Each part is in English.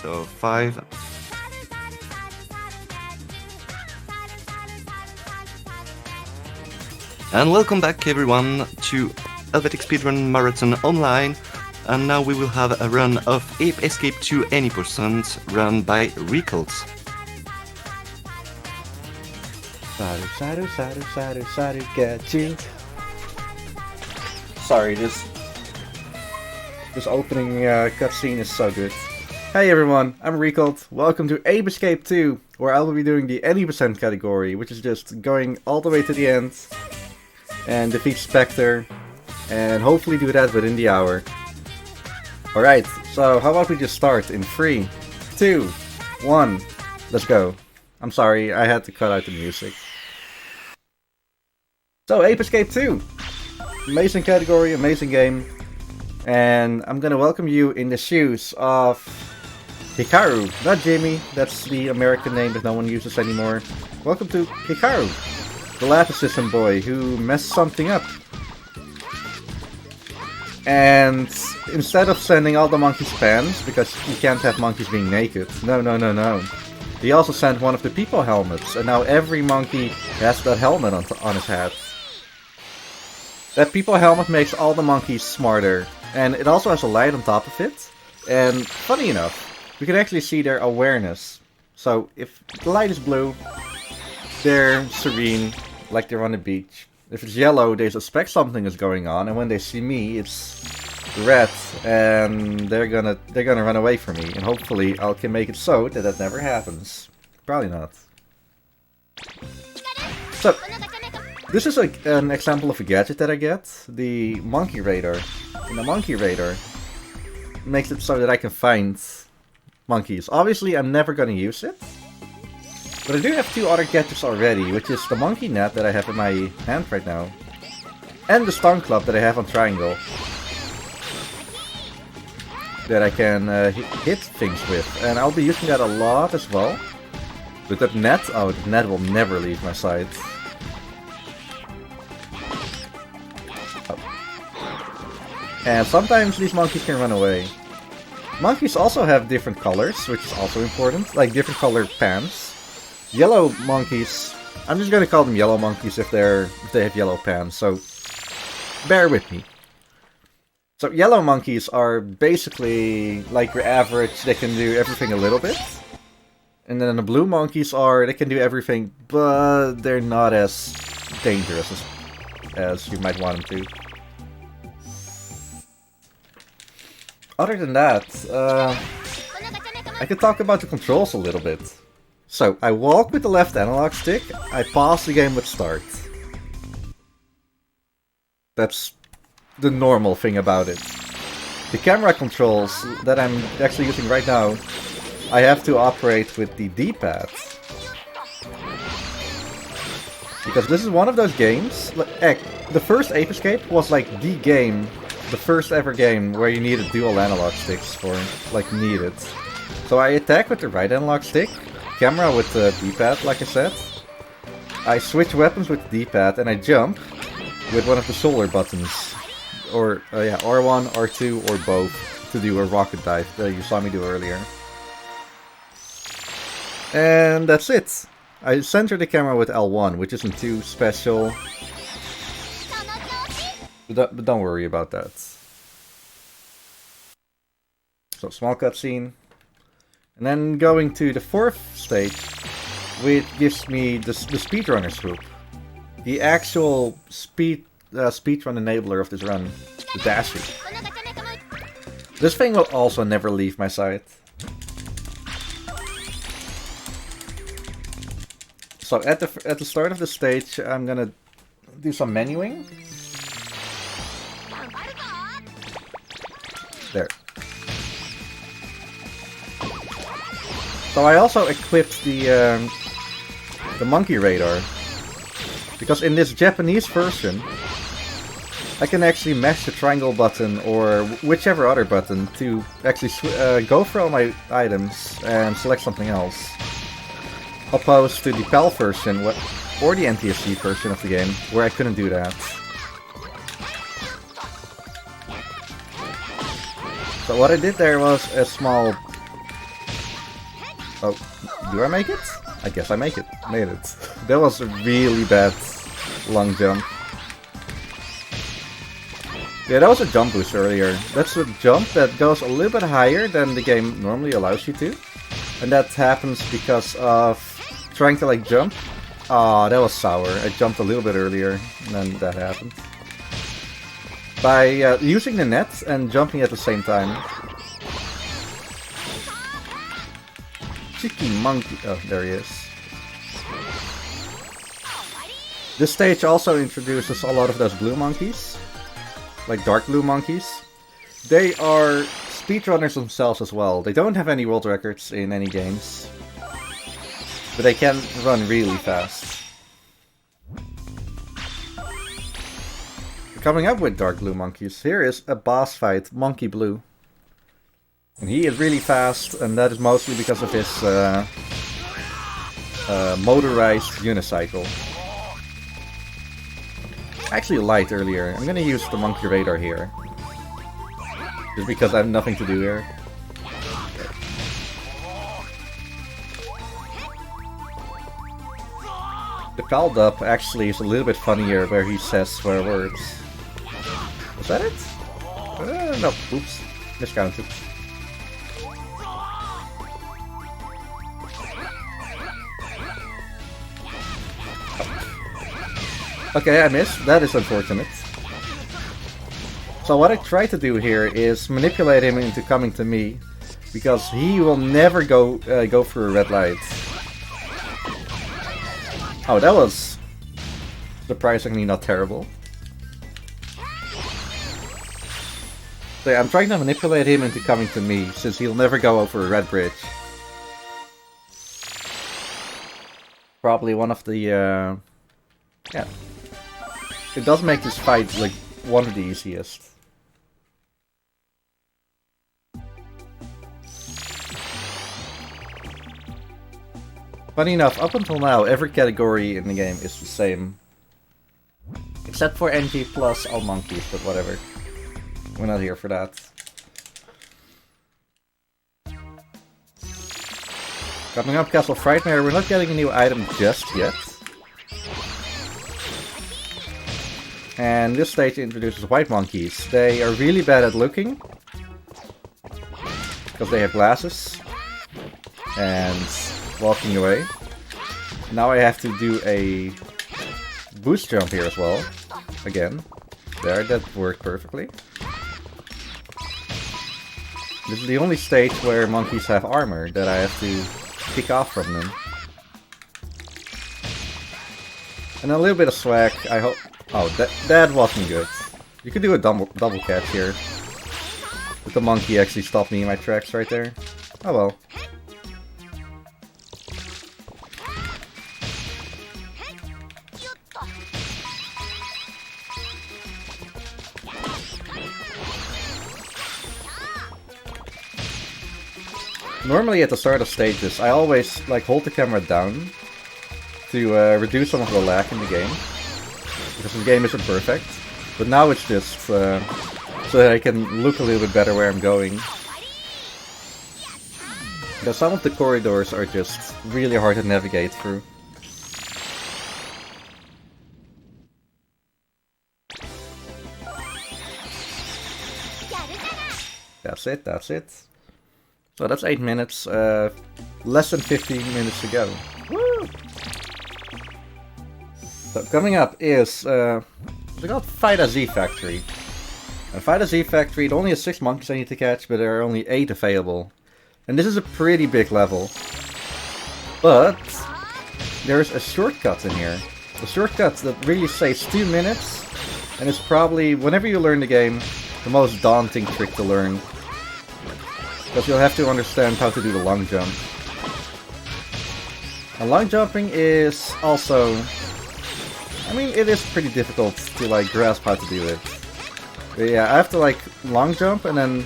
So 5. And welcome back everyone to Helvetic Speerun Marathon Online. And now we will have a run of Ape Escape 2 Any Percent run by Riekelt. Saru, get you. Sorry, this opening cutscene is so good. Hey everyone, I'm Riekelt. Welcome to Ape Escape 2, where I will be doing the Any Percent category, which is just going all the way to the end and defeat Spectre, and hopefully do that within the hour. Alright, so how about we just start in 3, 2, 1, let's go. I'm sorry, I had to cut out the music. So, Ape Escape 2! Amazing category, amazing game. And I'm gonna welcome you in the shoes of Hikaru, not Jimmy, that's the American name that no one uses anymore. Welcome to Hikaru, the lab assistant boy who messed something up. And instead of sending all the monkeys pants, because you can't have monkeys being naked, no. He also sent one of the people helmets, and now every monkey has that helmet on his head. That people helmet makes all the monkeys smarter, and it also has a light on top of it. And funny enough, we can actually see their awareness. So if the light is blue, they're serene, like they're on the beach. If it's yellow, they suspect something is going on, and when they see me, it's red, and they're gonna run away from me. And hopefully, I can make it so that that never happens. Probably not. So, this is an example of a gadget that I get, the Monkey Radar. And the Monkey Radar makes it so that I can find monkeys. Obviously, I'm never gonna use it. But I do have 2 other gadgets already, which is the monkey net that I have in my hand right now, and the stun club that I have on triangle, that I can hit things with, and I'll be using that a lot as well. With that net, oh, the net will never leave my side. Oh. And sometimes these monkeys can run away. Monkeys also have different colors, which is also important, like different colored pants. Yellow monkeys, I'm just gonna call them yellow monkeys if they have yellow pants, so bear with me. So yellow monkeys are basically like your average, they can do everything a little bit. And then the blue monkeys they can do everything, but they're not as dangerous as you might want them to. Other than that, I could talk about the controls a little bit. So, I walk with the left analog stick, I pause the game with start. That's the normal thing about it. The camera controls that I'm actually using right now, I have to operate with the D-pad. Because this is one of those games, the first Ape Escape was like the game, the first ever game where you needed dual analog sticks for, like, needed. So I attack with the right analog stick, camera with the D-pad, like I said. I switch weapons with the D-pad, and I jump with one of the shoulder buttons. Or, yeah, R1, R2, or both, to do a rocket dive that you saw me do earlier. And that's it. I center the camera with L1, which isn't too special. But don't worry about that. So, small cutscene. And then going to the 4th stage, which gives me the Speedrunners group. The actual speedrun enabler of this run, the Dashi. This thing will also never leave my side. So at the start of the stage, I'm gonna do some menuing. There. So I also equipped the Monkey Radar, because in this Japanese version, I can actually mash the triangle button or whichever other button to actually go for all my items and select something else. Opposed to the PAL version or the NTSC version of the game, where I couldn't do that. So what I did there was a small Oh, do I make it? I guess I make it. Made it. That was a really bad long jump. Yeah, that was a jump boost earlier. That's a jump that goes a little bit higher than the game normally allows you to. And that happens because of trying to like jump. Ah, that was sour. I jumped a little bit earlier, and then that happened. By using the net and jumping at the same time. Cheeky monkey. Oh, there he is. This stage also introduces a lot of those blue monkeys. Like dark blue monkeys. They are speedrunners themselves as well. They don't have any world records in any games. But they can run really fast. Coming up with dark blue monkeys, here is a boss fight, Monkey Blue. And he is really fast, and that is mostly because of his motorized unicycle. I actually lied earlier. I'm gonna use the monkey radar here. Just because I have nothing to do here. The called up actually is a little bit funnier where he says swear words. Was that it? No, oops. Miscounted. Okay, I missed. That is unfortunate. So what I try to do here is manipulate him into coming to me, because he will never go through a red light. Oh, that was surprisingly not terrible. So yeah, I'm trying to manipulate him into coming to me, since he'll never go over a red bridge. Probably one of the, yeah. It does make this fight, like, one of the easiest. Funny enough, up until now, every category in the game is the same. Except for NG plus all monkeys, but whatever. We're not here for that. Coming up, Castle Frightmare, we're not getting a new item just yet. And this stage introduces white monkeys. They are really bad at looking, because they have glasses, and walking away. Now I have to do a boost jump here as well. Again. There, that worked perfectly. This is the only stage where monkeys have armor that I have to pick off from them. And a little bit of swag, I hope. Oh, that wasn't good. You could do a double catch here. But the monkey actually stopped me in my tracks right there. Oh well. Normally at the start of stages, I always like hold the camera down to reduce some of the lag in the game. Because the game isn't perfect. But now it's just so that I can look a little bit better where I'm going. Because some of the corridors are just really hard to navigate through. That's it, that's it. So that's 8 minutes, less than 15 minutes to go. Woo! So coming up is, it's called Fight Z Factory. And Fight Z Factory, it only has 6 monkeys I need to catch, but there are only 8 available. And this is a pretty big level. But there's a shortcut in here. A shortcut that really saves 2 minutes, and it's probably, whenever you learn the game, the most daunting trick to learn. Because you'll have to understand how to do the long jump. And long jumping is also... I mean, it is pretty difficult to like grasp how to do it. But yeah, I have to like long jump and then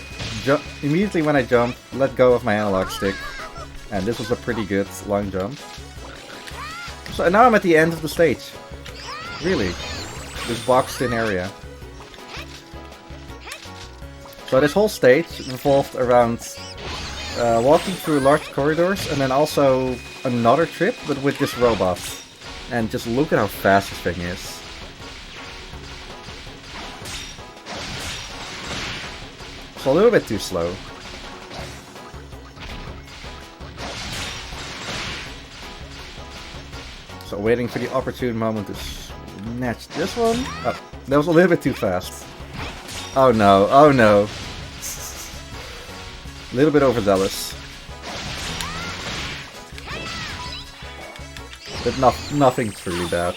immediately when I jump, let go of my analog stick. And this was a pretty good long jump. So now I'm at the end of the stage. Really. This boxed in area. So this whole stage revolved around walking through large corridors, and then also another trip, but with this robot. And just look at how fast this thing is. It's a little bit too slow. So waiting for the opportune moment to snatch this one. Oh, that was a little bit too fast. Oh no, oh no. A little bit overzealous. But nothing truly bad.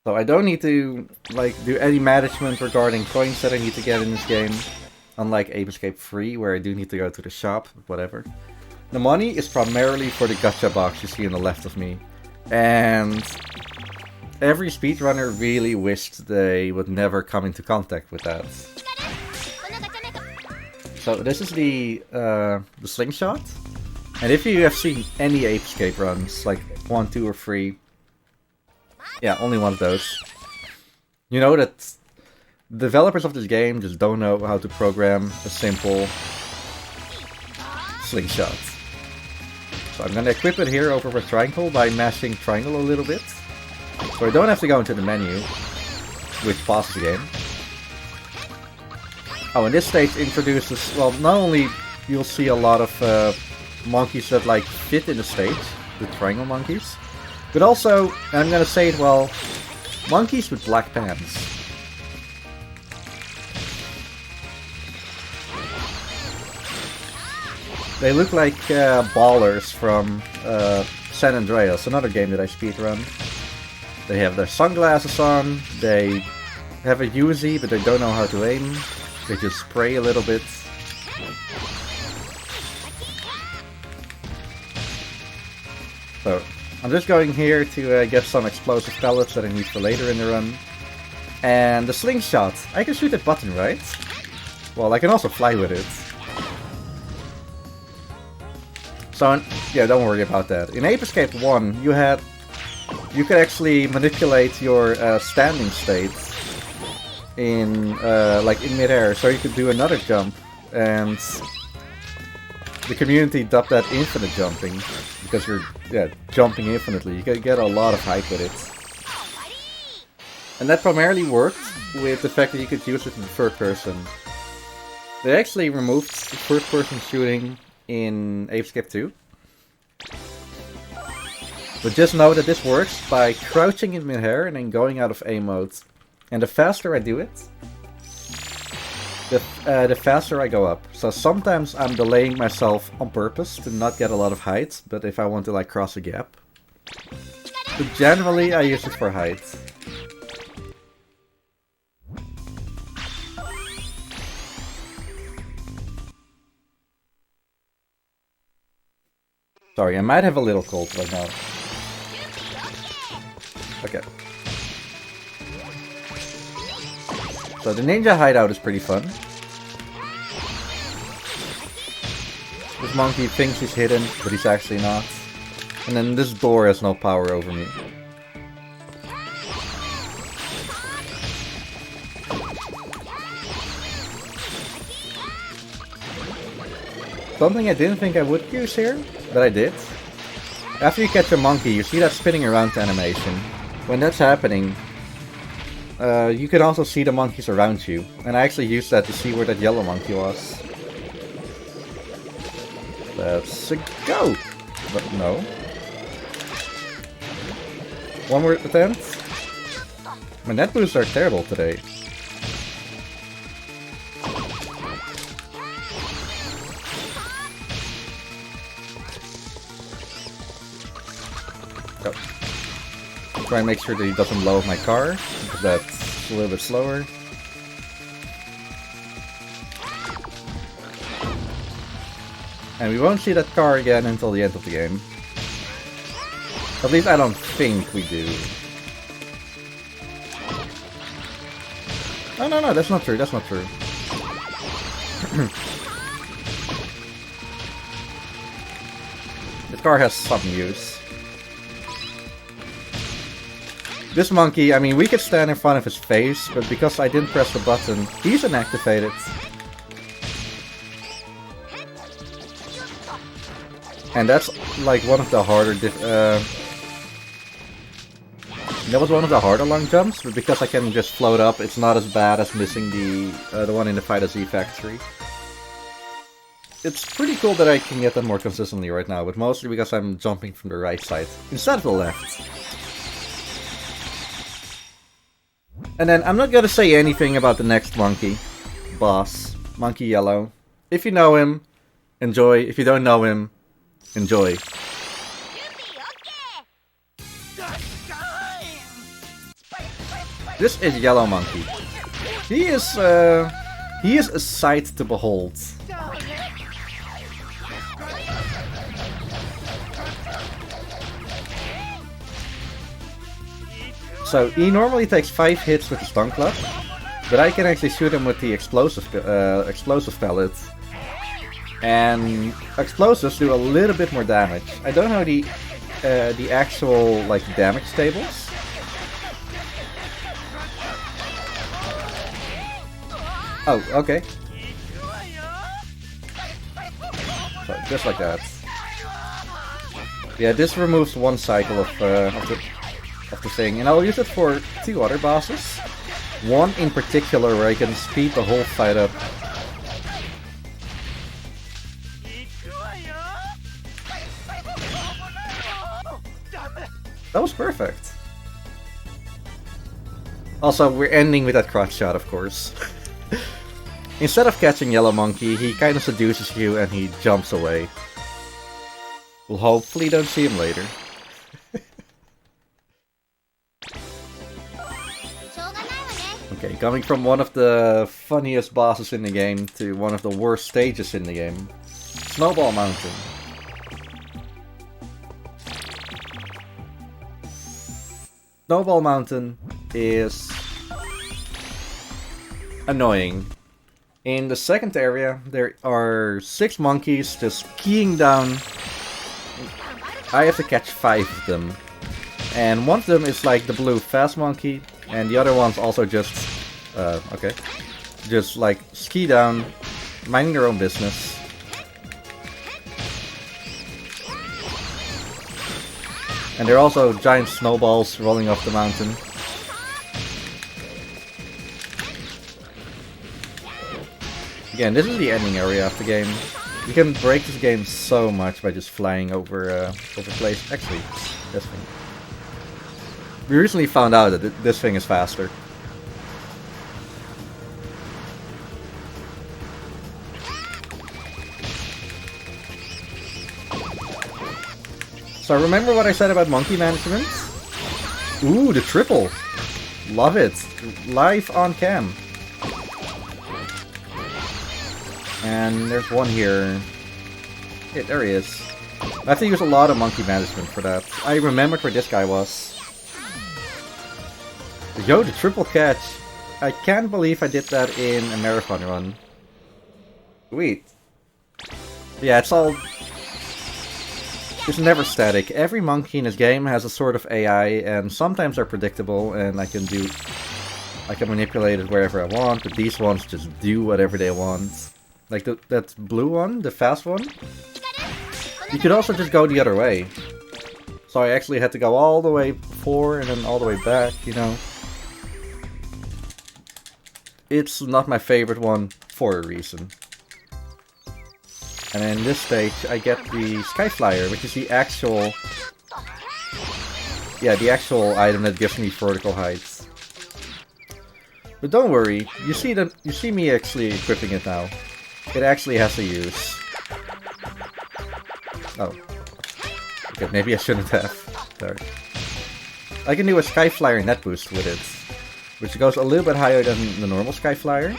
So I don't need to like do any management regarding coins that I need to get in this game. Unlike Ape Escape 3, where I do need to go to the shop, whatever. The money is primarily for the gacha box you see on the left of me. And every speedrunner really wished they would never come into contact with that. So this is the slingshot. And if you have seen any Ape Escape runs, like 1, 2, or 3, yeah, only one of those, you know that developers of this game just don't know how to program a simple slingshot. So I'm gonna equip it here over with triangle by mashing triangle a little bit. So I don't have to go into the menu, which pauses the game. Oh, and this stage introduces, well, not only you'll see a lot of monkeys that like fit in the stage, the triangle monkeys, but also, and I'm gonna say it well, monkeys with black pants. They look like ballers from San Andreas, another game that I speedrun. They have their sunglasses on, they have a Uzi, but they don't know how to aim. They just spray a little bit. So, I'm just going here to get some explosive pellets that I need for later in the run. And the slingshot, I can shoot that button, right? Well, I can also fly with it. So, yeah, don't worry about that. In Ape Escape 1, you could actually manipulate your standing state in like in midair, so you could do another jump, and the community dubbed that infinite jumping because you're jumping infinitely. You can get a lot of height with it, and that primarily worked with the fact that you could use it in third person. They actually removed first person shooting in Ape Escape 2. But just know that this works by crouching in midair and then going out of aim mode. And the faster I do it, the faster I go up. So sometimes I'm delaying myself on purpose to not get a lot of height, but if I want to like cross a gap. But generally I use it for height. Sorry, I might have a little cold right now. Okay. So the ninja hideout is pretty fun. This monkey thinks he's hidden, but he's actually not. And then this door has no power over me. Something I didn't think I would use here, but I did. After you catch a monkey, you see that spinning around animation. When that's happening, you can also see the monkeys around you. And I actually used that to see where that yellow monkey was. Let's go! But no. One more attempt. My net boosts are terrible today. Try and make sure that he doesn't blow up my car, because that's a little bit slower. And we won't see that car again until the end of the game. At least I don't think we do. Oh, no, that's not true, that's not true. The car has some use. This monkey, I mean, we could stand in front of his face, but because I didn't press the button, he's inactivated. And that's like one of the harder that was one of the harder long jumps, but because I can just float up, it's not as bad as missing the one in the Fighter Z factory. It's pretty cool that I can get that more consistently right now, but mostly because I'm jumping from the right side instead of the left. And then I'm not gonna say anything about the next monkey boss, Monkey Yellow. If you know him, enjoy. If you don't know him, enjoy. This is Yellow Monkey. He is a sight to behold. So he normally takes 5 hits with the Stun Club, but I can actually shoot him with the explosive pellet. And explosives do a little bit more damage. I don't know the actual like damage tables. Oh, okay. So, just like that. Yeah, this removes one cycle of the thing, and I'll use it for 2 other bosses. One in particular where I can speed the whole fight up. That was perfect. Also, we're ending with that crotch shot, of course. Instead of catching Yellow Monkey, he kind of seduces you and he jumps away. We'll hopefully don't see him later. Okay, coming from one of the funniest bosses in the game to one of the worst stages in the game. Snowball Mountain. Snowball Mountain is annoying. In the second area, there are 6 monkeys just skiing down. I have to catch 5 of them. And one of them is like the blue fast monkey, and the other one's also just, just like ski down, minding their own business. And there are also giant snowballs rolling off the mountain. Again, this is the ending area of the game. You can break this game so much by just flying over place. Actually, this thing. We recently found out that this thing is faster. So remember what I said about monkey management? Ooh, the triple! Love it! Live on cam. And there's one here. Yeah, there he is. I have to use a lot of monkey management for that. I remembered where this guy was. Yo, the triple catch! I can't believe I did that in a marathon run. Sweet. Yeah, it's never static. Every monkey in this game has a sort of AI, and sometimes they're predictable, and I can manipulate it wherever I want, but these ones just do whatever they want. Like that blue one, the fast one. You could also just go the other way. So I actually had to go all the way forward and then all the way back, you know. It's not my favorite one for a reason. And in this stage, I get the Sky Flyer, which is the actual... Yeah, the actual item that gives me vertical heights. But don't worry, you see me actually equipping it now. It actually has a use. Oh. Okay, maybe I shouldn't have. Sorry. I can do a Sky Flyer net boost with it, which goes a little bit higher than the normal Sky Flyer.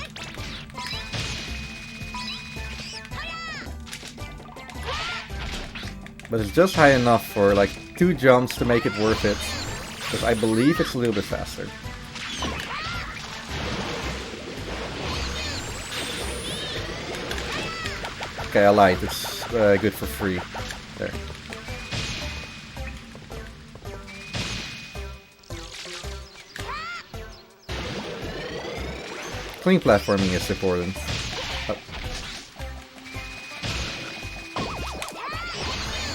But it's just high enough for like 2 jumps to make it worth it, because I believe it's a little bit faster. Okay, I lied. It's good for free. There. clean platforming is important.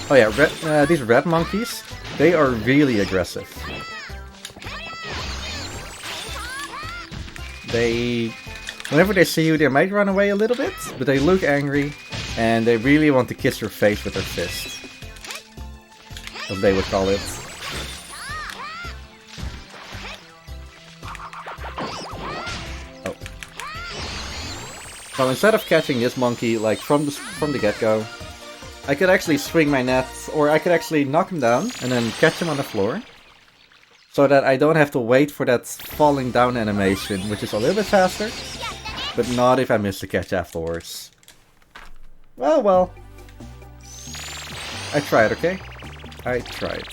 Oh yeah, these red monkeys, they are really aggressive. Whenever they see you, they might run away a little bit, but they look angry, and they really want to kiss your face with their fist, as they would call it. Oh. So instead of catching this monkey like from the get-go, I could actually swing my net, or I could actually knock him down and then catch him on the floor. So that I don't have to wait for that falling down animation, which is a little bit faster, but not if I miss the catch afterwards. Well. I tried, okay? I tried.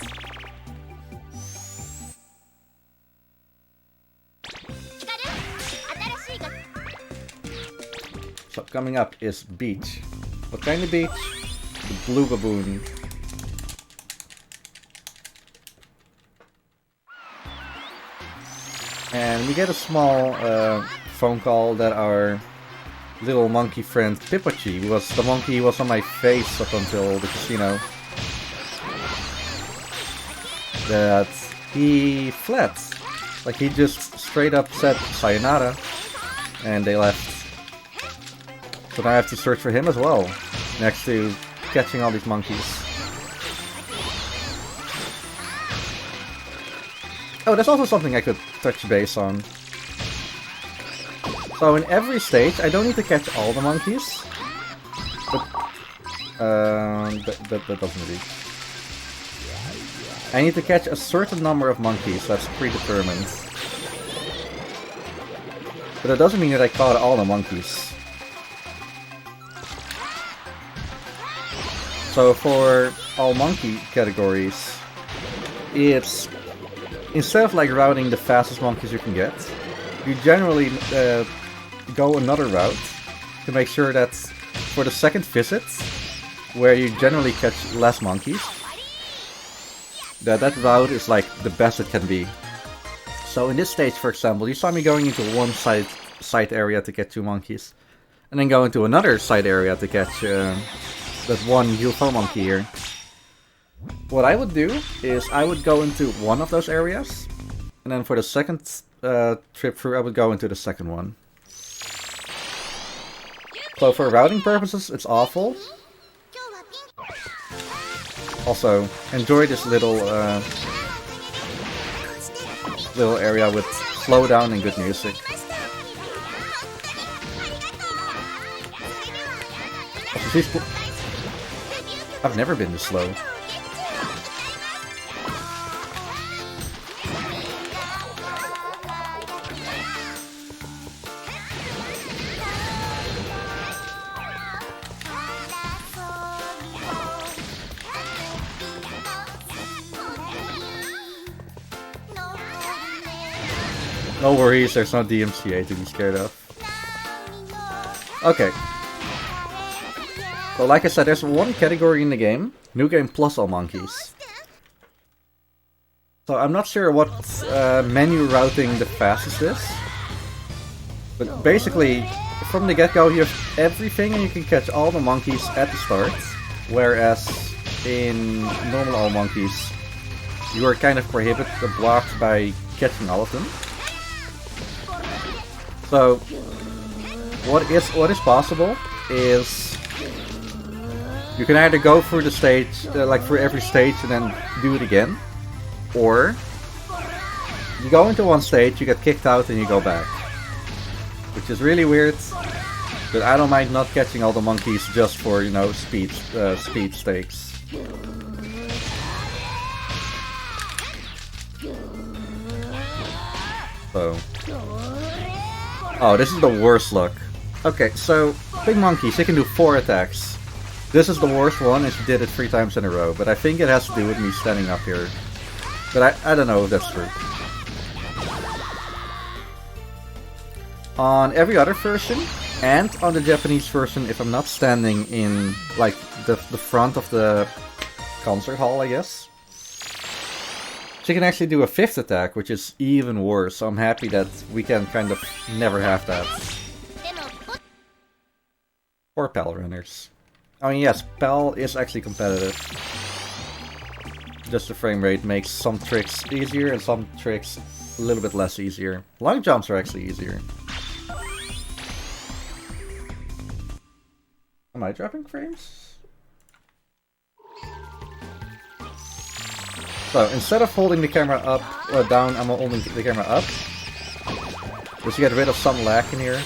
So coming up is beach. What kind of beach? The blue baboon. And we get a small phone call that our little monkey friend Pipochi, the monkey who was on my face up until the casino, that he fled. Like he just straight up said sayonara and they left. So now I have to search for him as well, next to catching all these monkeys. Oh, that's also something I could touch base on. So in every stage, I don't need to catch all the monkeys. But, that doesn't really. I need to catch a certain number of monkeys, that's predetermined. But that doesn't mean that I caught all the monkeys. So for all monkey categories, it's instead of like routing the fastest monkeys you can get, you generally go another route to make sure that for the second visit, where you generally catch less monkeys, that route is like the best it can be. So in this stage, for example, you saw me going into one side area to get 2 monkeys, and then go into another side area to catch that one UFO monkey here. What I would do is I would go into one of those areas, and then for the second trip through I would go into the second one. So for routing purposes it's awful. Also, enjoy this little area with slowdown and good music. I've never been this slow. No worries, there's no DMCA to be scared of. Okay. So like I said, there's one category in the game, New Game plus all monkeys. So I'm not sure what menu routing the fastest is. But basically, from the get-go you have everything and you can catch all the monkeys at the start. Whereas in normal all monkeys, you are kind of prohibited or blocked by catching all of them. So, what is possible is you can either go through the stage, like through every stage and then do it again, or you go into one stage, you get kicked out and you go back. Which is really weird, but I don't mind not catching all the monkeys just for, you know, speed stakes. So... oh, this is the worst luck. Okay, so, big monkeys, they can do 4 attacks. This is the worst one, and she did it 3 times in a row, but I think it has to do with me standing up here. But I don't know if that's true. On every other version, and on the Japanese version, if I'm not standing in, like, the front of the concert hall, I guess, She can actually do a 5th attack, which is even worse, so I'm happy that we can kind of never have that. Or Pal runners. I mean, yes, Pal is actually competitive. Just the frame rate makes some tricks easier and some tricks a little bit less easier. Long jumps are actually easier. Am I dropping frames? So, instead of holding the camera up or down, I'm holding the camera up. Just to get rid of some lag in here.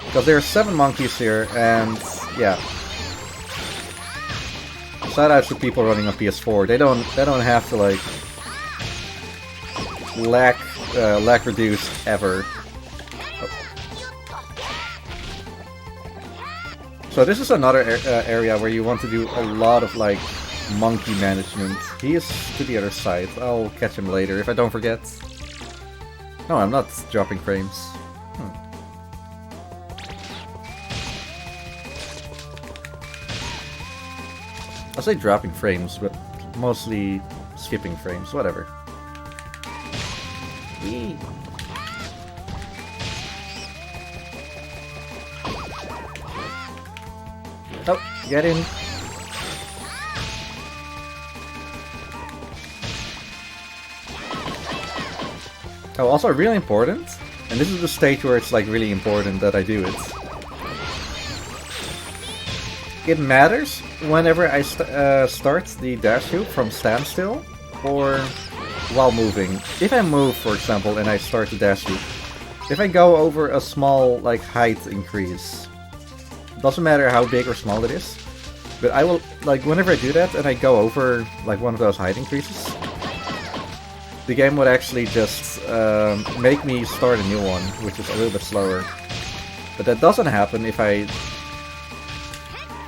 Because there are 7 monkeys here, and yeah. Shout out to people running on PS4. They don't have to like lag reduce ever. So this is another area where you want to do a lot of like monkey management. He is to the other side. I'll catch him later if I don't forget. No, I'm not dropping frames. I'll say dropping frames, but mostly skipping frames, whatever. Whee! Oh, get in! Oh, also really important, and this is the stage where it's like really important that I do it. It matters whenever I start the dash hoop from standstill or while moving. If I move, for example, and I start the dash hoop, if I go over a small like height increase, doesn't matter how big or small it is, but I will, like, whenever I do that and I go over like one of those height increases, the game would actually just make me start a new one, which is a little bit slower. But that doesn't happen if I...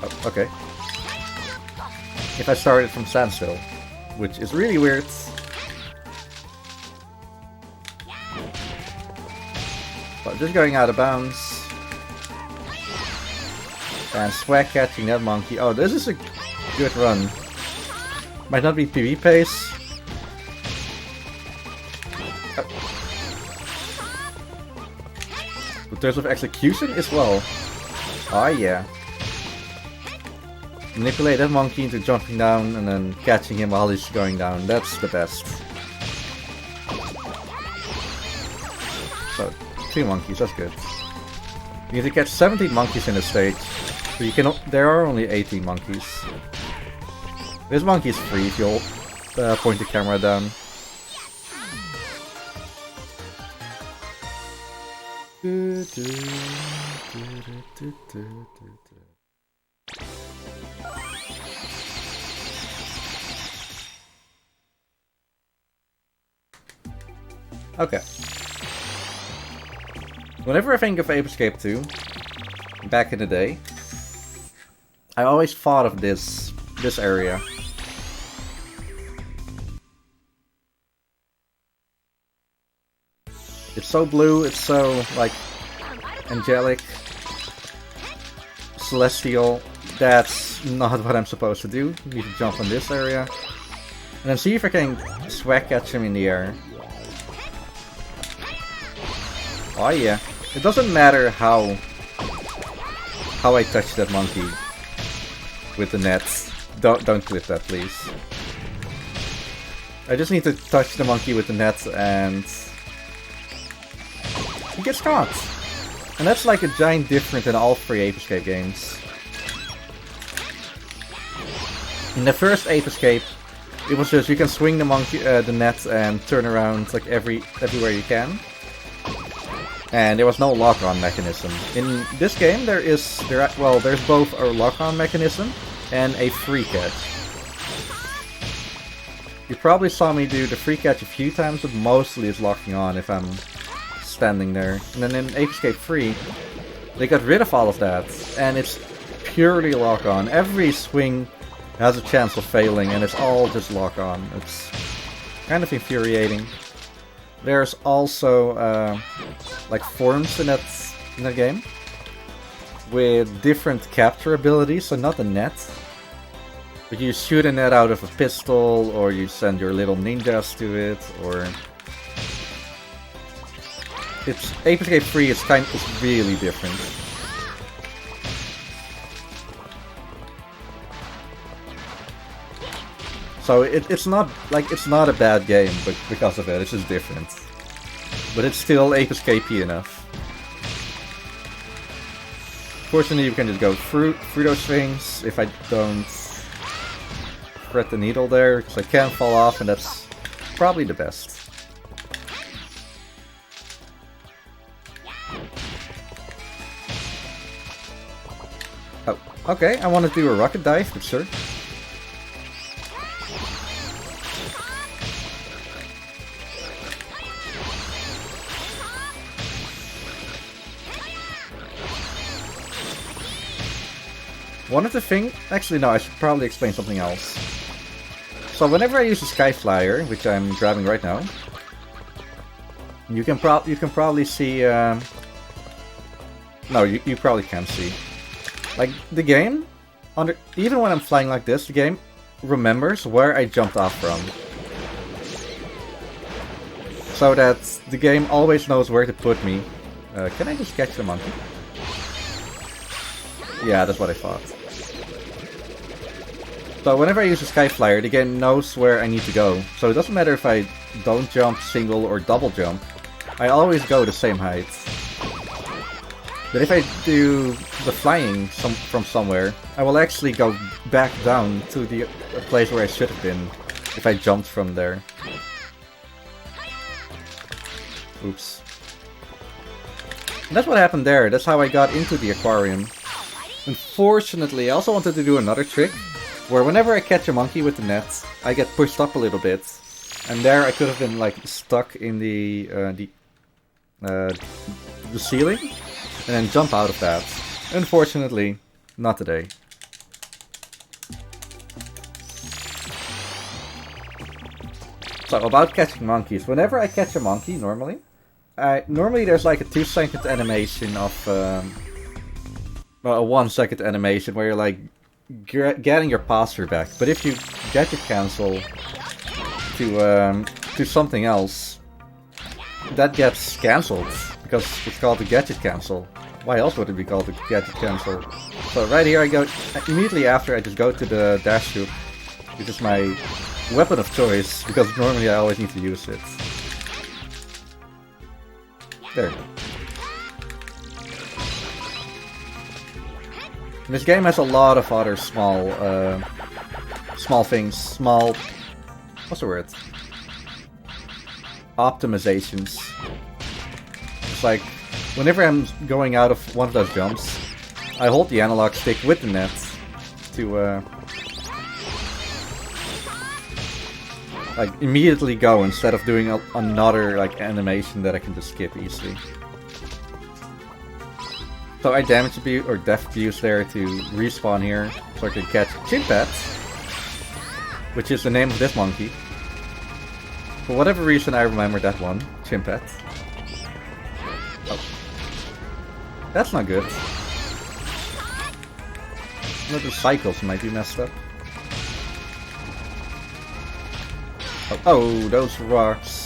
Oh, okay. If I started from standstill, which is really weird. But just going out of bounds. And swag catching that monkey. Oh, this is a good run. Might not be PB pace. In terms of execution as well. Oh yeah. Manipulate that monkey into jumping down and then catching him while he's going down. That's the best. So, 2 monkeys, that's good. You need to catch 17 monkeys in a stage. So you can. There are only 18 monkeys. This monkey is free if you point the camera down. Okay. Whenever I think of Ape Escape 2, back in the day, I always thought of this area. It's so blue, it's so, like, angelic, celestial. That's not what I'm supposed to do. Need to jump on this area. And then see if I can swag catch him in the air. Oh yeah. It doesn't matter how I touch that monkey with the nets. Don't clip that, please. I just need to touch the monkey with the nets and he gets caught. And that's like a giant difference in all 3 Ape Escape games. In the first Ape Escape, it was just you can swing the monkey, the net, and turn around like everywhere you can. And there was no lock-on mechanism. In this game, there's both a lock-on mechanism and a free catch. You probably saw me do the free catch a few times, but mostly it's locking on if I'm standing there. And then in Ape Escape 3, they got rid of all of that, and it's purely lock-on. Every swing has a chance of failing, and it's all just lock-on. It's kind of infuriating. There's also like forms in that game with different capture abilities, so not the net. But you shoot a net out of a pistol, or you send your little ninjas to it, or... It's Ape Escape 3 is really different. So it's not a bad game, but because of it, it's just different. But it's still Ape Escape-y enough. Fortunately, you can just go through those things if I don't thread the needle there, because I can't fall off, and that's probably the best. Oh, okay, I want to do a rocket dive, but sure. One of the things... Actually, no, I should probably explain something else. So whenever I use a Sky Flyer, which I'm grabbing right now, you can probably see... No, you probably can't see. Like, the game, even when I'm flying like this, the game remembers where I jumped off from. So that the game always knows where to put me. Can I just catch the monkey? Yeah, that's what I thought. So whenever I use a Sky Flyer, the game knows where I need to go. So it doesn't matter if I don't jump, single, or double jump. I always go the same height. But if I do the flying from somewhere, I will actually go back down to the place where I should have been if I jumped from there. Oops. And that's what happened there. That's how I got into the aquarium. Unfortunately, I also wanted to do another trick, where whenever I catch a monkey with the net, I get pushed up a little bit, and there I could have been like stuck in the ceiling, and then jump out of that. Unfortunately, not today. So about catching monkeys, whenever I catch a monkey, normally there's like a 2-second animation of a 1-second animation where you're like getting your posture back. But if you gadget cancel to something else, that gets cancelled because it's called the gadget cancel. Why else would it be called the gadget cancel? So right here I go, immediately after I just go to the dash shoot, which is my weapon of choice, because normally I always need to use it. There. This game has a lot of other small things, what's the word? Optimizations. It's like, whenever I'm going out of one of those jumps, I hold the analog stick with the net to, like, immediately go instead of doing another, like, animation that I can just skip easily. So I damage abuse, or death abuse there to respawn here, so I can catch Chimpet, which is the name of this monkey. For whatever reason I remember that one, Chimpet. Oh. That's not good. The cycles might be messed up. Oh, those rocks.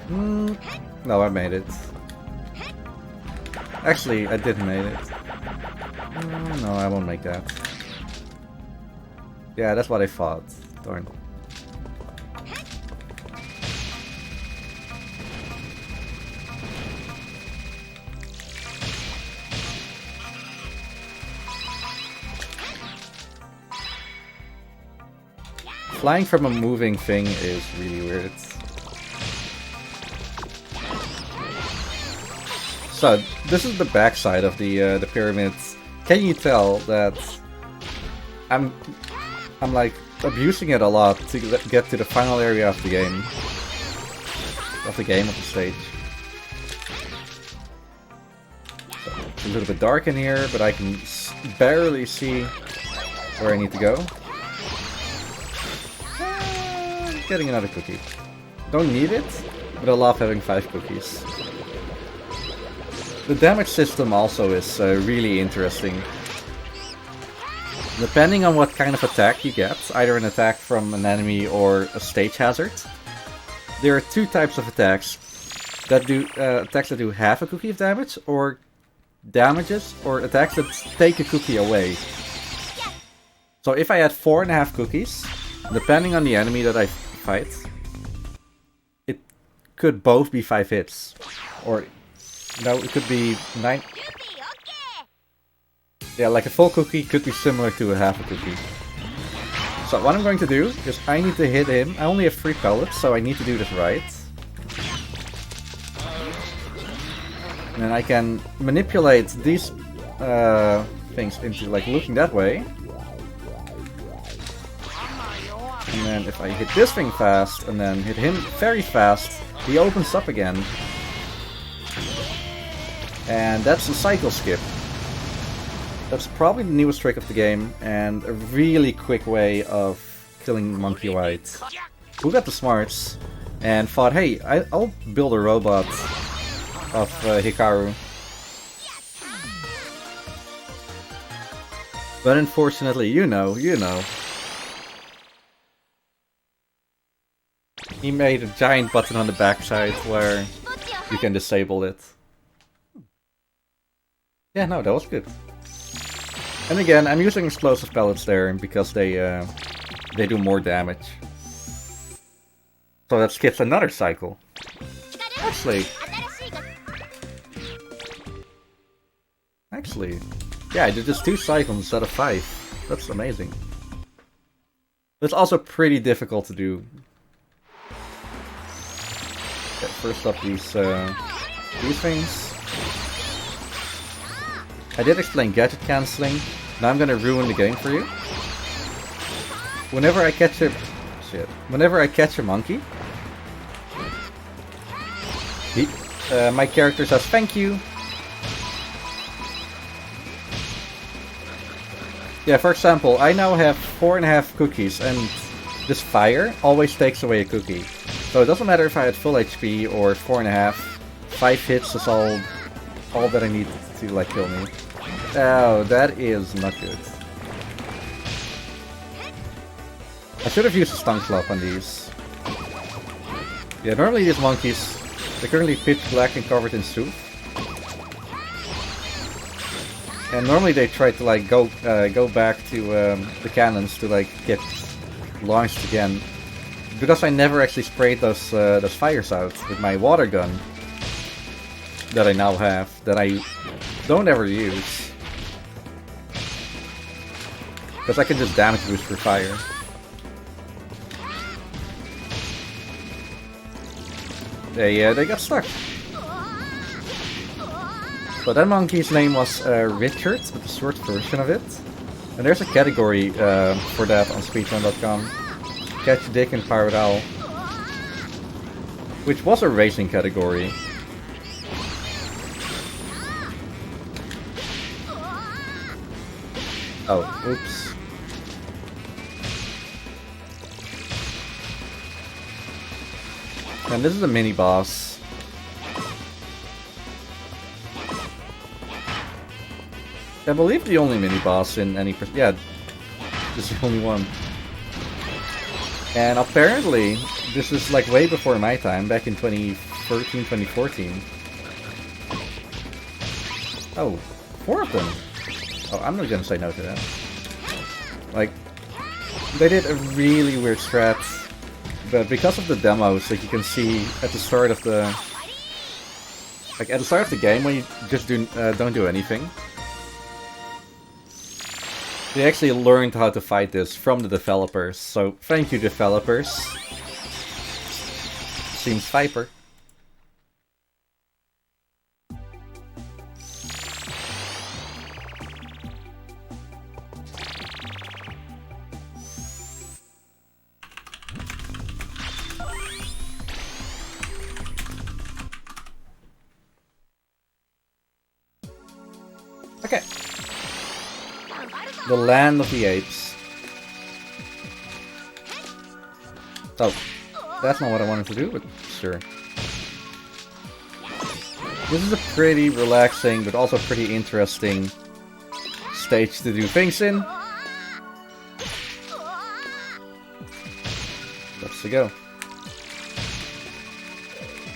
No, I made it. Actually, I didn't make it. No, I won't make that. Yeah, that's what I thought. Darn. Flying from a moving thing is really weird. So, this is the backside of the pyramids. Can you tell that I'm like abusing it a lot to get to the final area of the game? Of the stage. So, it's a little bit dark in here, but I can barely see where I need to go. Getting another cookie. Don't need it, but I love having 5 cookies. The damage system also is really interesting. Depending on what kind of attack you get, either an attack from an enemy or a stage hazard, there are two types of attacks that do half a cookie of damage, or damages, or attacks that take a cookie away. So if I had 4.5 cookies, depending on the enemy that I fight, it could both be 5 hits, or no, it could be 9. Yeah, like a full cookie could be similar to a half a cookie. So what I'm going to do is I need to hit him. I only have 3 pellets, so I need to do this right. And then I can manipulate these things into like looking that way. And then if I hit this thing fast and then hit him very fast, he opens up again. And that's the cycle skip. That's probably the newest trick of the game, and a really quick way of killing Monkey White. Who got the smarts and thought, hey, I'll build a robot of Hikaru. But unfortunately, you know. He made a giant button on the backside where you can disable it. Yeah, no, that was good. And again, I'm using explosive pellets there because they do more damage. So that skips another cycle. Actually, yeah, I did just 2 cycles instead of 5. That's amazing. It's also pretty difficult to do. Okay, first up these things. I did explain gadget cancelling. Now I'm gonna ruin the game for you. Whenever I catch a monkey, my character says thank you. Yeah, for example, I now have 4.5 cookies, and this fire always takes away a cookie. So it doesn't matter if I had full HP or 4.5. 5 hits is all that I need to like kill me. Oh, that is not good. I should have used a stun club on these. Yeah, normally these monkeys, they're currently pitch black and covered in soup. And normally they try to like go back to the cannons to like get launched again. Because I never actually sprayed those fires out with my water gun that I now have, that I don't ever use. Because I can just damage boost for fire. They got stuck. So that monkey's name was Riekelt, with the short version of it. And there's a category for that on speedrun.com. Catch Dick and Pirate Owl. Which was a racing category. Oh, oops. And this is a mini boss. I believe the only mini boss in any. Yeah, this is the only one. And apparently, this is like way before my time, back in 2013, 2014. Oh, 4 of them. Oh, I'm not gonna say no to that. Like, they did a really weird strat, but because of the demos that you can see at the start of the, like at the start of the game when you just don't do anything, they actually learned how to fight this from the developers. So thank you, developers. Seems Viper. Okay. The Land of the Apes. Oh, that's not what I wanted to do, but sure. This is a pretty relaxing, but also pretty interesting stage to do things in. Let's go.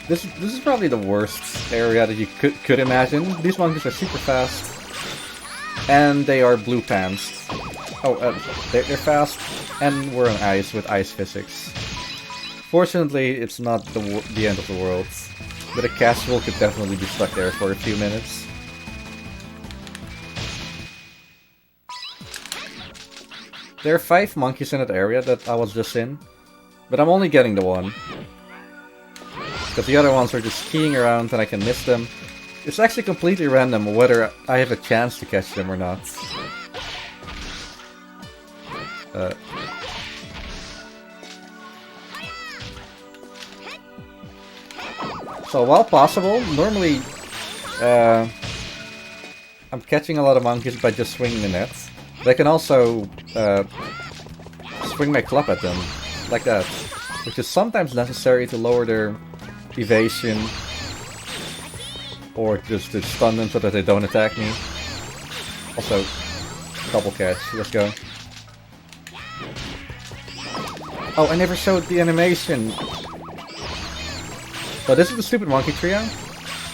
This is probably the worst area that you could imagine. These monkeys are super fast. And they are blue pants. Oh, they're fast. And we're on ice with ice physics. Fortunately, it's not the end of the world. But a casual could definitely be stuck there for a few minutes. There are 5 monkeys in that area that I was just in. But I'm only getting the one. Because the other ones are just skiing around and I can miss them. It's actually completely random whether I have a chance to catch them or not. So while possible, normally I'm catching a lot of monkeys by just swinging the net. But I can also swing my club at them, like that. Which is sometimes necessary to lower their evasion. Or just to stun them so that they don't attack me. Also, double catch, let's go. Oh, I never showed the animation. So this is the stupid monkey trio.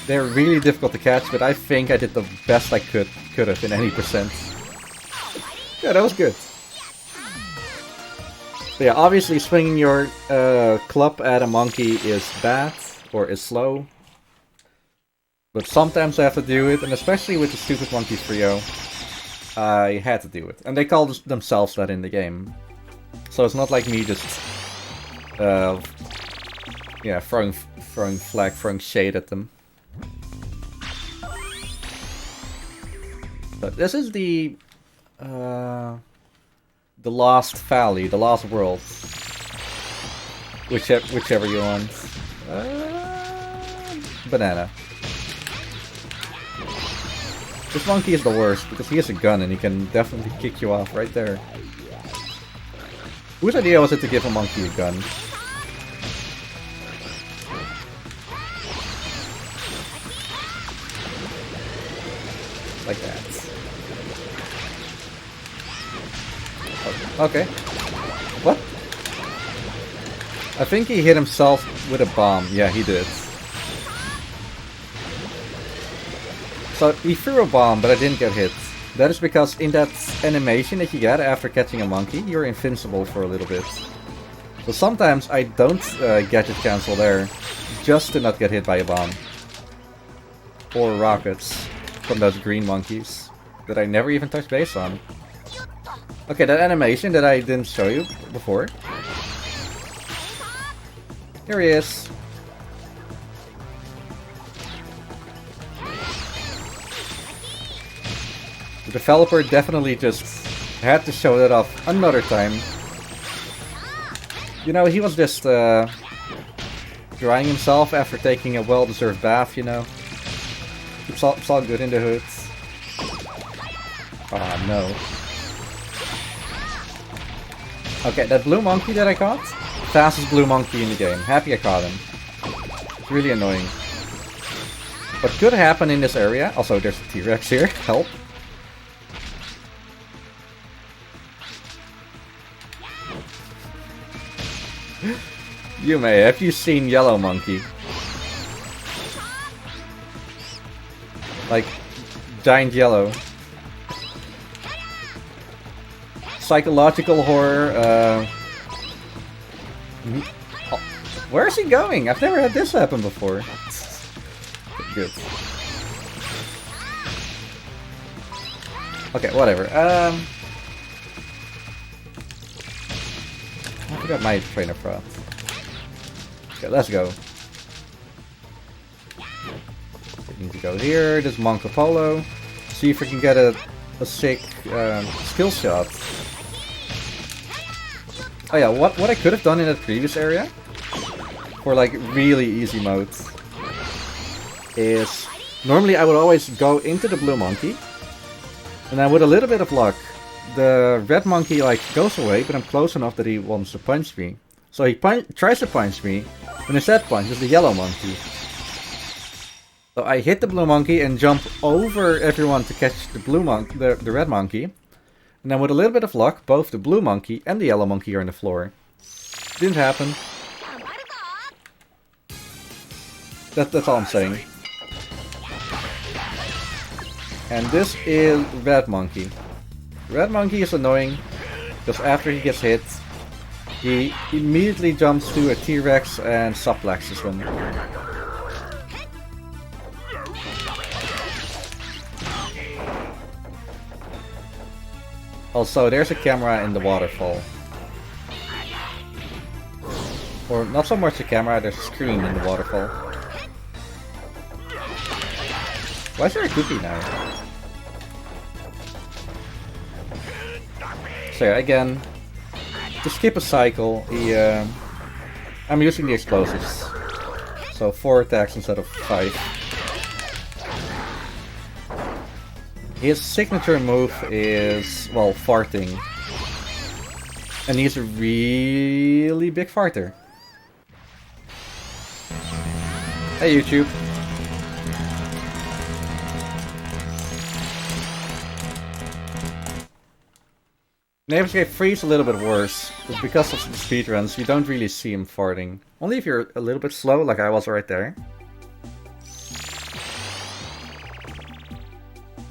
They're really difficult to catch, but I think I did the best I could have in any percent. Yeah, that was good. But yeah, obviously swinging your club at a monkey is bad, or is slow. But sometimes I have to do it, and especially with the stupid monkey trio, I had to do it. And they call themselves that in the game. So it's not like me just, yeah, throwing flag, throwing shade at them. But this is the Lost Valley, the Lost World. Whichever you want. Banana. This monkey is the worst, because he has a gun and he can definitely kick you off right there. Whose idea was it to give a monkey a gun? Like that. Oh, okay. What? I think he hit himself with a bomb. Yeah, he did. So he threw a bomb, but I didn't get hit. That is because in that animation that you get after catching a monkey, you're invincible for a little bit. So sometimes I don't gadget cancel there, just to not get hit by a bomb. Or rockets from those green monkeys that I never even touched base on. Okay, that animation that I didn't show you before. Here he is. The developer definitely just had to show that off another time. You know, he was just drying himself after taking a well-deserved bath, you know. It's all good in the hood. Ah, no. Okay, that blue monkey that I caught? Fastest blue monkey in the game. Happy I caught him. It's really annoying. What could happen in this area... Also, there's a T-Rex here. Help. You may. Have you seen Yellow Monkey? Like, giant yellow. Psychological horror, oh, where is he going? I've never had this happen before. Good. Okay, whatever. I forgot my train of thought. Okay, let's go. We need to go here. This Monco Polo. See if we can get a sick skill shot. Oh yeah, what I could have done in that previous area, for like really easy modes, is normally I would always go into the blue monkey, and then with a little bit of luck, the red monkey like goes away, but I'm close enough that he wants to punch me. So he tries to punch me, and instead punches the yellow monkey. So I hit the blue monkey and jump over everyone to catch the the red monkey. And then with a little bit of luck, both the blue monkey and the yellow monkey are on the floor. Didn't happen. That's all I'm saying. And this is red monkey. Red monkey is annoying because after he gets hit, he immediately jumps to a T-Rex and suplexes them. Also, there's a camera in the waterfall. Or not so much a camera, there's a screen in the waterfall. Why is there a cookie now? So yeah, again, to skip a cycle, I'm using the explosives. So 4 attacks instead of 5. His signature move is, well, farting. And he's a really big farter. Hey YouTube. Neighborscape 3 is a little bit worse, but because of the speedruns, you don't really see him farting. Only if you're a little bit slow, like I was right there.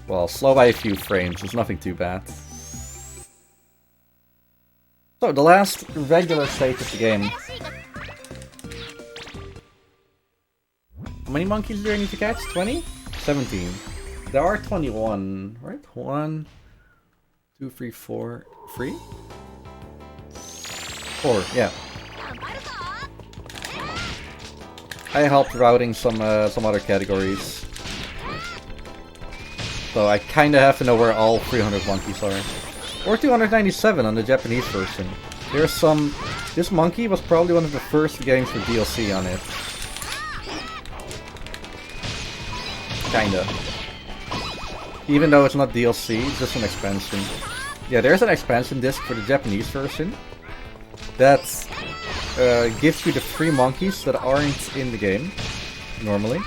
Well, slow by a few frames, it's nothing too bad. So, the last regular stage of the game. How many monkeys do I need to catch? 20? 17. There are 21, right? 1, 2, 3, 4... 3? 4, yeah. I helped routing some other categories. So I kinda have to know where all 300 monkeys are. Or 297 on the Japanese version. There's some... This monkey was probably one of the first games with DLC on it. Kinda. Even though it's not DLC, it's just an expansion. Yeah, there's an expansion disc for the Japanese version that gives you the 3 monkeys that aren't in the game, normally.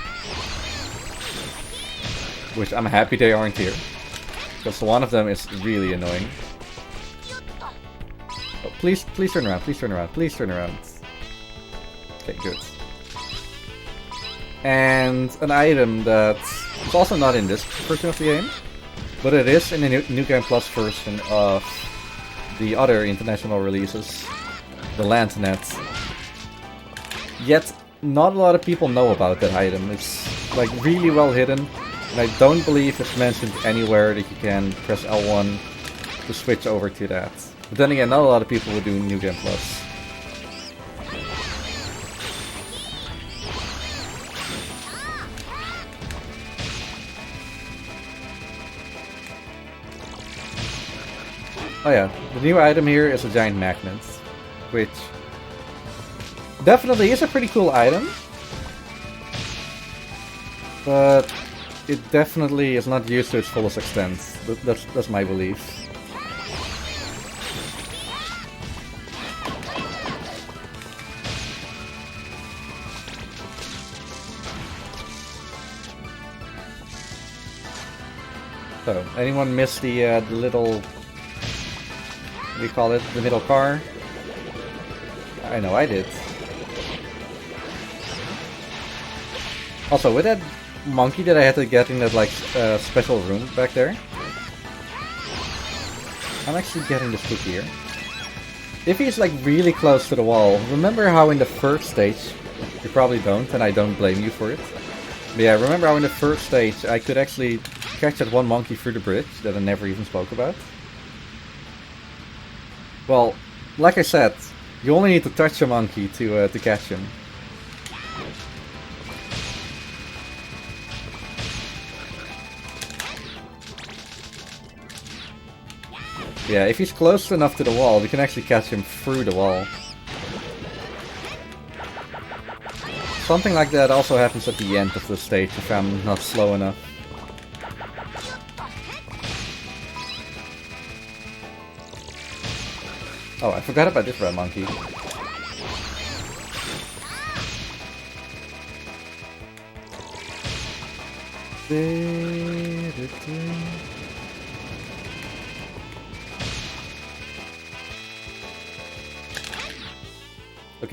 Which I'm happy they aren't here, because one of them is really annoying. Oh, please turn around, please turn around, please turn around. Okay, good. And an item that is also not in this version of the game, but it is in the New Game Plus version of the other international releases, the Land Net. Yet, not a lot of people know about that item. It's like really well hidden, and I don't believe it's mentioned anywhere that you can press L1 to switch over to that. But then again, not a lot of people will do New Game Plus. Oh yeah, the new item here is a giant magnet, which definitely is a pretty cool item, but it definitely is not used to its fullest extent. That's my belief. So, anyone miss the little... What do you call it? The middle car? I know I did. Also, with that monkey that I had to get in that like special room back there, I'm actually getting this cookie here. If he's like really close to the wall, remember how in the first stage, you probably don't, and I don't blame you for it. But yeah, remember how in the first stage I could actually catch that one monkey through the bridge that I never even spoke about? Well, like I said, you only need to touch a monkey to catch him. Yeah, if he's close enough to the wall, we can actually catch him through the wall. Something like that also happens at the end of the stage if I'm not slow enough. Oh, I forgot about this red monkey. Okay,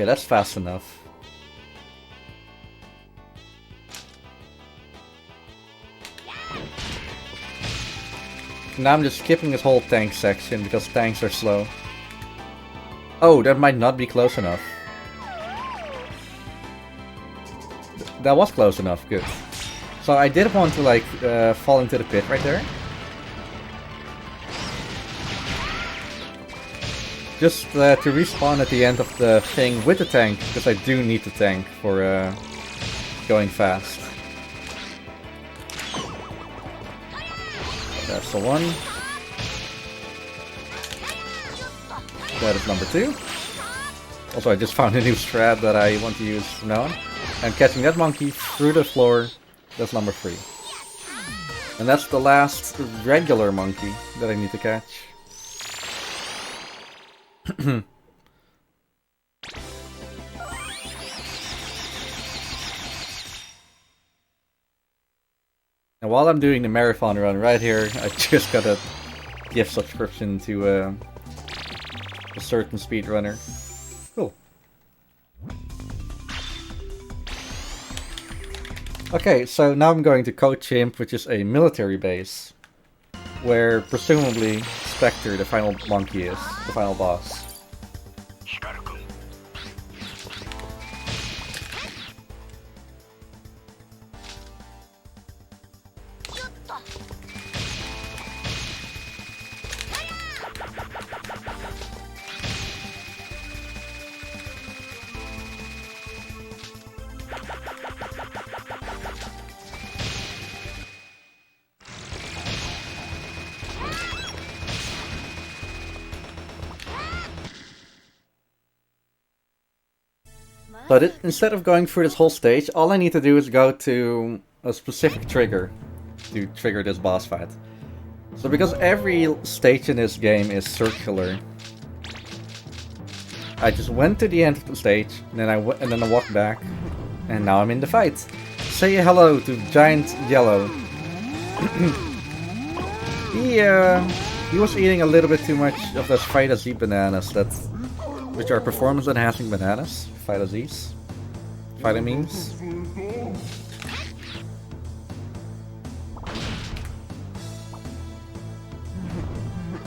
that's fast enough. Now I'm just skipping this whole tank section because tanks are slow. Oh, that might not be close enough. That was close enough, good. So I did want to like fall into the pit right there. Just to respawn at the end of the thing with the tank, because I do need the tank for going fast. That's the one. That is number 2. Also, I just found a new strat that I want to use from now on. And catching that monkey through the floor, that's number 3. And that's the last regular monkey that I need to catch. And while I'm doing the marathon run right here, I just got a gift subscription to a certain speedrunner. Cool. Okay, so now I'm going to Code Chimp, which is a military base, where presumably Spectre, the final monkey, is the final boss. But instead of going through this whole stage, all I need to do is go to a specific trigger to trigger this boss fight. So because every stage in this game is circular, I just went to the end of the stage, and then I walked back, and now I'm in the fight. Say hello to Giant Yellow. He was eating a little bit too much of those Vita Z bananas, which are performance enhancing bananas. Vita Z's. Vitamins.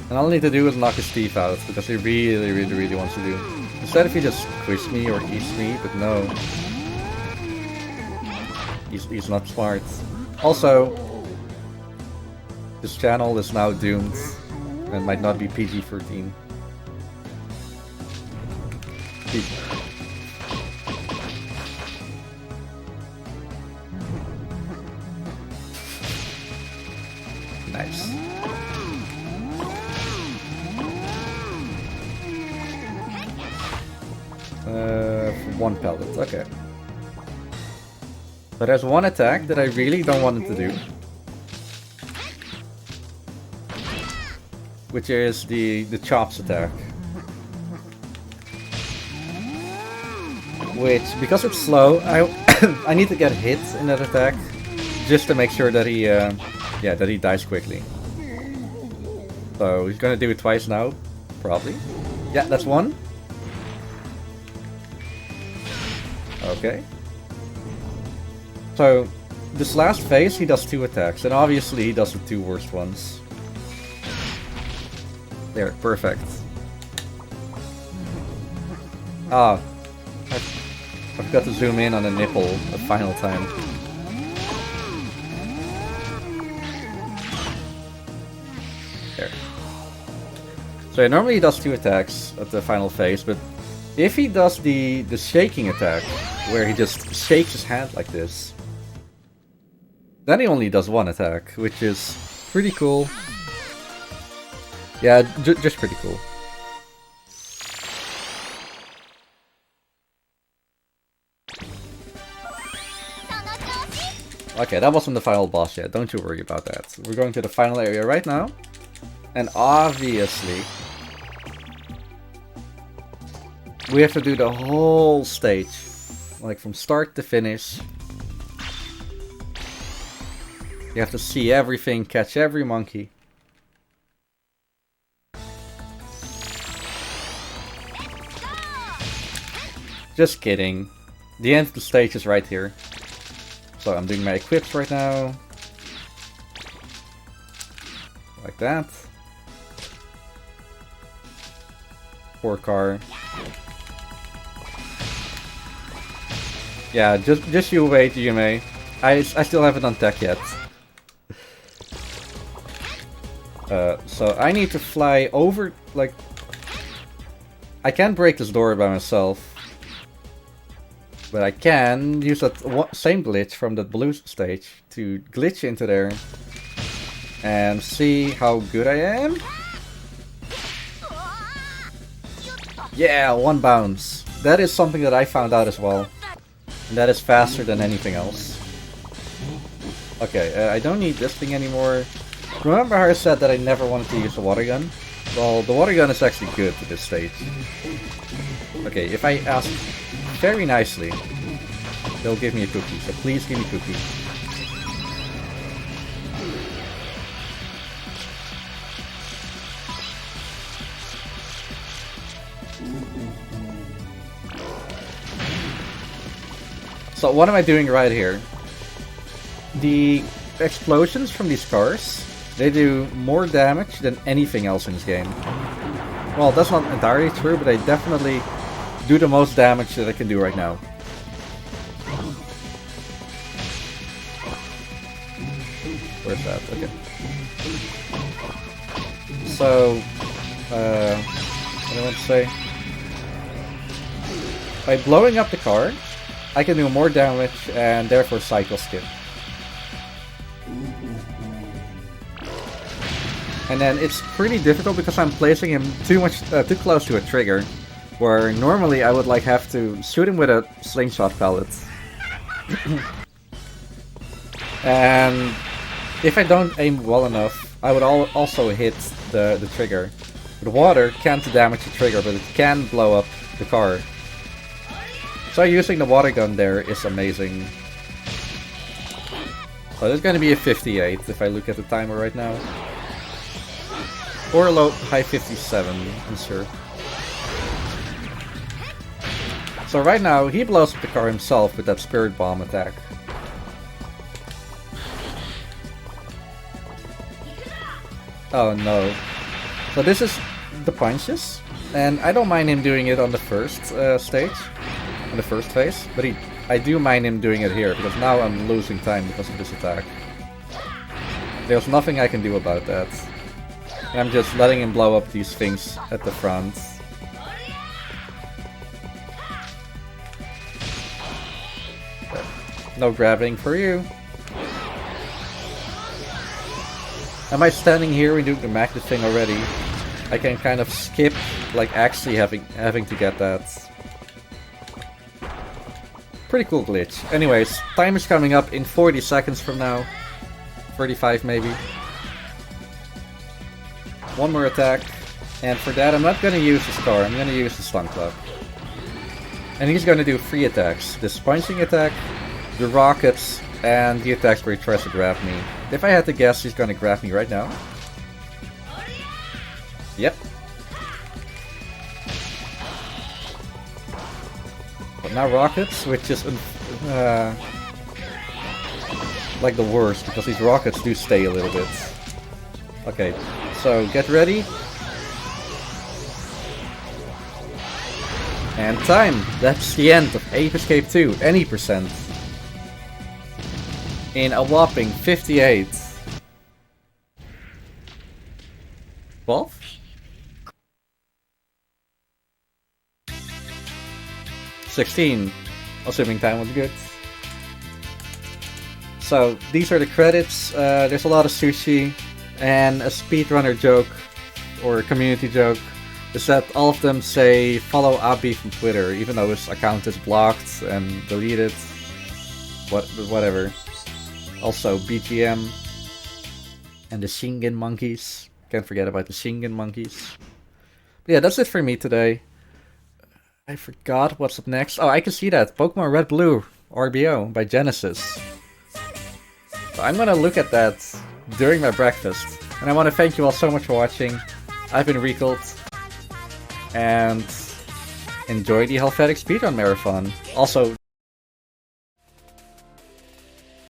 And all I need to do is knock his teeth out, because he really wants to do. Instead if he just squish me or eats me, but no. He's not smart. Also, this channel is now doomed and might not be PG-13. Nice. One pellet, okay. But there's one attack that I really don't want him to do. Which is the chops attack. Which, because it's slow, I need to get hit in that attack, just to make sure that he dies quickly. So he's gonna do it twice now, probably. Yeah, that's one. Okay. So this last phase he does 2 attacks, and obviously he does the 2 worst ones. There, perfect. Ah. I forgot to zoom in on the nipple the final time. There. So yeah, normally he does 2 attacks at the final phase, but if he does the shaking attack, where he just shakes his hand like this, then he only does 1 attack, which is pretty cool. Yeah, just pretty cool. Okay, that wasn't the final boss yet, don't you worry about that. We're going to the final area right now. And obviously, we have to do the whole stage. Like from start to finish. You have to see everything, catch every monkey. Just kidding. The end of the stage is right here. So I'm doing my equips right now. Like that. Poor car. Yeah, just you wait, Yume. I still haven't done tech yet. So I need to fly over, like... I can't break this door by myself. But I can use that same glitch from that blue stage to glitch into there. And see how good I am. Yeah, 1 bounce. That is something that I found out as well. And that is faster than anything else. Okay, I don't need this thing anymore. Remember how I said that I never wanted to use the water gun? Well, the water gun is actually good at this stage. Okay, if I ask very nicely, they'll give me a cookie, so please give me a cookie. So what am I doing right here? The explosions from these cars, they do more damage than anything else in this game. Well, that's not entirely true, but they definitely do the most damage that I can do right now. Where's that? Okay. So, what do I want to say? By blowing up the car, I can do more damage and therefore cycle skip. And then it's pretty difficult because I'm placing him too close to a trigger, where normally I would like have to shoot him with a slingshot pellet. And if I don't aim well enough, I would also hit the trigger. The water can't damage the trigger, but it can blow up the car. So using the water gun there is amazing. So there's gonna be a 58 if I look at the timer right now. Or a high 57, I'm sure. So right now, he blows up the car himself with that spirit bomb attack. Oh no. So this is the punches, and I don't mind him doing it on the first stage, on the first phase, but I do mind him doing it here, because now I'm losing time because of this attack. There's nothing I can do about that. And I'm just letting him blow up these things at the front. No grabbing for you. Am I standing here and doing the magnet thing already? I can kind of skip, like actually having to get that. Pretty cool glitch. Anyways, time is coming up in 40 seconds from now. 35 maybe. One more attack, and for that I'm not gonna use the star, I'm gonna use the stun club. And he's gonna do 3 attacks. This punching attack, the rockets, and the attacks where he tries to grab me. If I had to guess, he's gonna grab me right now. Yep. But now rockets, which is like the worst, because these rockets do stay a little bit. Okay, so get ready. And time! That's the end of Ape Escape 2, any percent. In a whopping 58. 12? 16, assuming time was good. So, these are the credits. There's a lot of sushi. And a speedrunner joke, or a community joke, is that all of them say follow Abi from Twitter, even though his account is blocked and deleted. Whatever. Also BGM and the Shingen monkeys. Can't forget about the Shingen monkeys. But yeah, that's it for me today. I forgot what's up next. Oh, I can see that. Pokemon Red Blue RBO by Genesis. I'm gonna look at that during my breakfast. And I want to thank you all so much for watching. I've been Riekelt, and enjoy the Helvetic Speedrun Marathon. Also,